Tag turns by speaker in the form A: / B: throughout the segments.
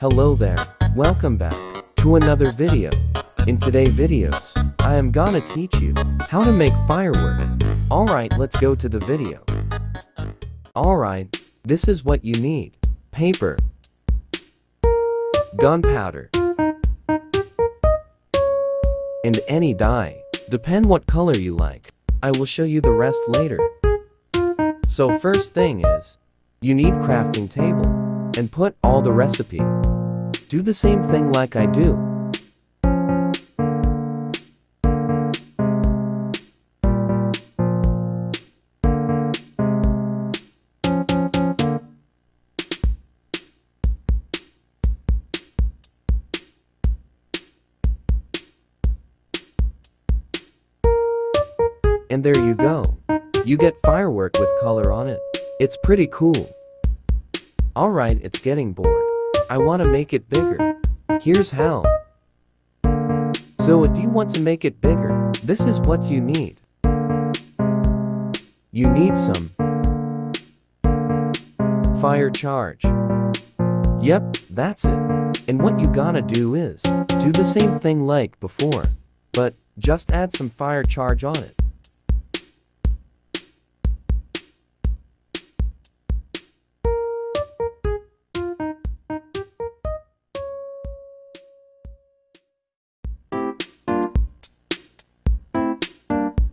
A: Hello there, welcome back to another video. In today's videos, I am gonna teach you how to make firework. Alright, let's go to the video. Alright, this is what you need. Paper, gunpowder, and any dye. Depend what color you like. I will show you the rest later. So first thing is, you need crafting table, and put all the recipe. Do the same thing like I do. And there you go. You get firework with color on it. It's pretty cool. Alright, it's getting bored. I want to make it bigger. Here's how. So if you want to make it bigger, this is what you need. You need some fire charge. Yep, that's it. And what you gonna do is, do the same thing like before, but just add some fire charge on it.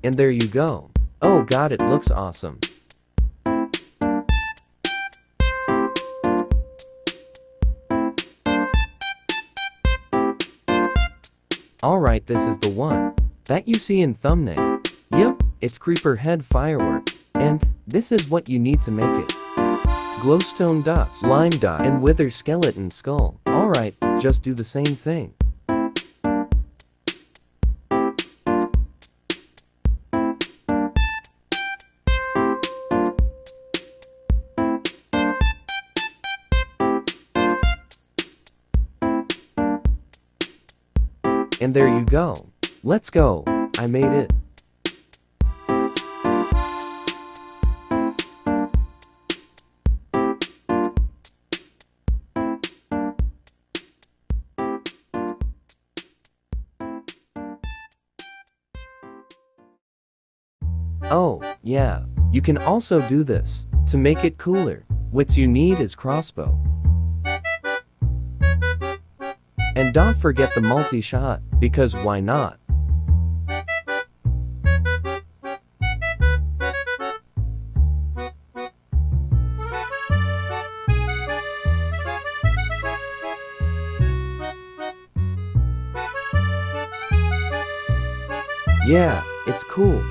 A: And there you go. Oh god, it looks awesome. Alright, this is the one that you see in thumbnail. Yep, it's creeper head firework. And this is what you need to make it. Glowstone dust, lime dye, and wither skeleton skull. Alright, just do the same thing. And there you go. Let's go. I made it. Oh, yeah. You can also do this to make it cooler. What you need is crossbow. And don't forget the multi-shot, because why not? Yeah, it's cool.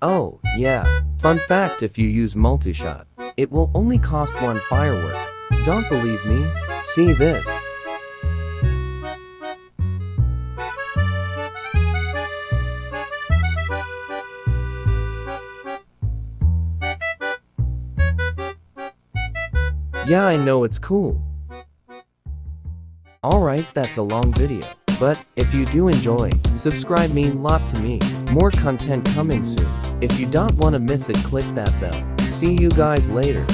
A: Oh, yeah. Fun fact, if you use multi-shot, it will only cost one firework. Don't believe me? See this. Yeah, I know it's cool. Alright, that's a long video. But if you do enjoy, subscribe mean lot to me. More content coming soon. If you don't want to miss it, click that bell. See you guys later.